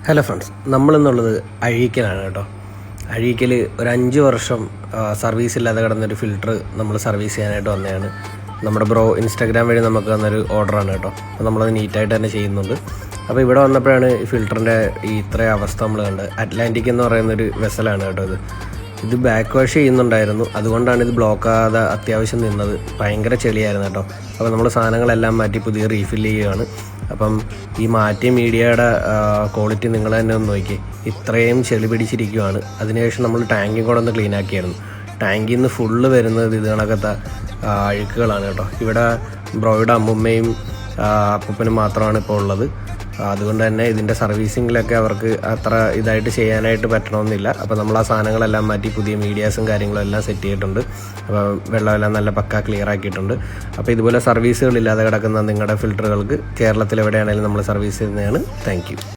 Hello friends, നമ്മളിന്നുള്ളത് അഴീക്കലാണ് കേട്ടോ. അഴീക്കൽ ഒരു 5 വർഷം സർവീസ് ഇല്ലാതെ കിടന്നൊരു ഫിൽറ്റർ നമ്മൾ സർവീസ് ചെയ്യാനായിട്ട് വന്നതാണ്. നമ്മുടെ ബ്രോ ഇൻസ്റ്റാഗ്രാം വഴി നമുക്ക് തന്നൊരു ഓർഡറാണ് കേട്ടോ. അപ്പോൾ നമ്മളത് നീറ്റായിട്ട് തന്നെ ചെയ്യുന്നുണ്ട്. അപ്പോൾ ഇവിടെ വന്നപ്പോഴാണ് ഈ ഫിൽറ്ററിൻ്റെ ഇത്രയും അവസ്ഥ നമ്മൾ കണ്ടത്. അറ്റ്ലാന്റിക് എന്ന് പറയുന്നൊരു വെസലാണ് കേട്ടോ ഇത് ബാക്ക് വാഷ് ചെയ്യുന്നുണ്ടായിരുന്നു. അതുകൊണ്ടാണ് ഇത് ബ്ലോക്ക് ആകാതെ അത്യാവശ്യം നിന്നത്. ഭയങ്കര ചെളിയായിരുന്നു കേട്ടോ. അപ്പോൾ നമ്മൾ സാധനങ്ങളെല്ലാം മാറ്റി പുതിയ റീഫില്ല് ചെയ്യുകയാണ്. അപ്പം ഈ മാറ്റിയ മീഡിയയുടെ ക്വാളിറ്റി നിങ്ങൾ തന്നെ ഒന്ന് നോക്കി. ഇത്രയും ചെളി പിടിച്ചിരിക്കുകയാണ്. അതിനുശേഷം നമ്മൾ ടാങ്കിൽ കൂടെ ഒന്ന് ക്ലീൻ ആക്കിയായിരുന്നു. ടാങ്കിൽ നിന്ന് ഫുള്ള് വരുന്നത് ഇത് കണക്കത്തെ അഴുക്കുകളാണ് കേട്ടോ. ഇവിടെ ബ്രോയുടെ അമ്മുമ്മയും അപ്പൂപ്പനും മാത്രമാണ് ഇപ്പോൾ ഉള്ളത്. അതുകൊണ്ട് തന്നെ ഇതിൻ്റെ സർവീസിങ്ങിലൊക്കെ അവർക്ക് അത്ര ഇതായിട്ട് ചെയ്യാനായിട്ട് പറ്റണമെന്നില്ല. അപ്പോൾ നമ്മൾ ആ സാധനങ്ങളെല്ലാം മാറ്റി പുതിയ മീഡിയാസും കാര്യങ്ങളും എല്ലാം സെറ്റ് ചെയ്തിട്ടുണ്ട്. അപ്പോൾ വെള്ളമെല്ലാം നല്ല പക്ക ക്ലിയർ ആക്കിയിട്ടുണ്ട്. അപ്പോൾ ഇതുപോലെ സർവീസുകളില്ലാതെ കിടക്കുന്ന നിങ്ങളുടെ ഫിൽറ്ററുകൾക്ക് കേരളത്തിൽ എവിടെയാണെങ്കിലും നമ്മൾ സർവീസ് ചെയ്യുന്നതാണ്. Thank you.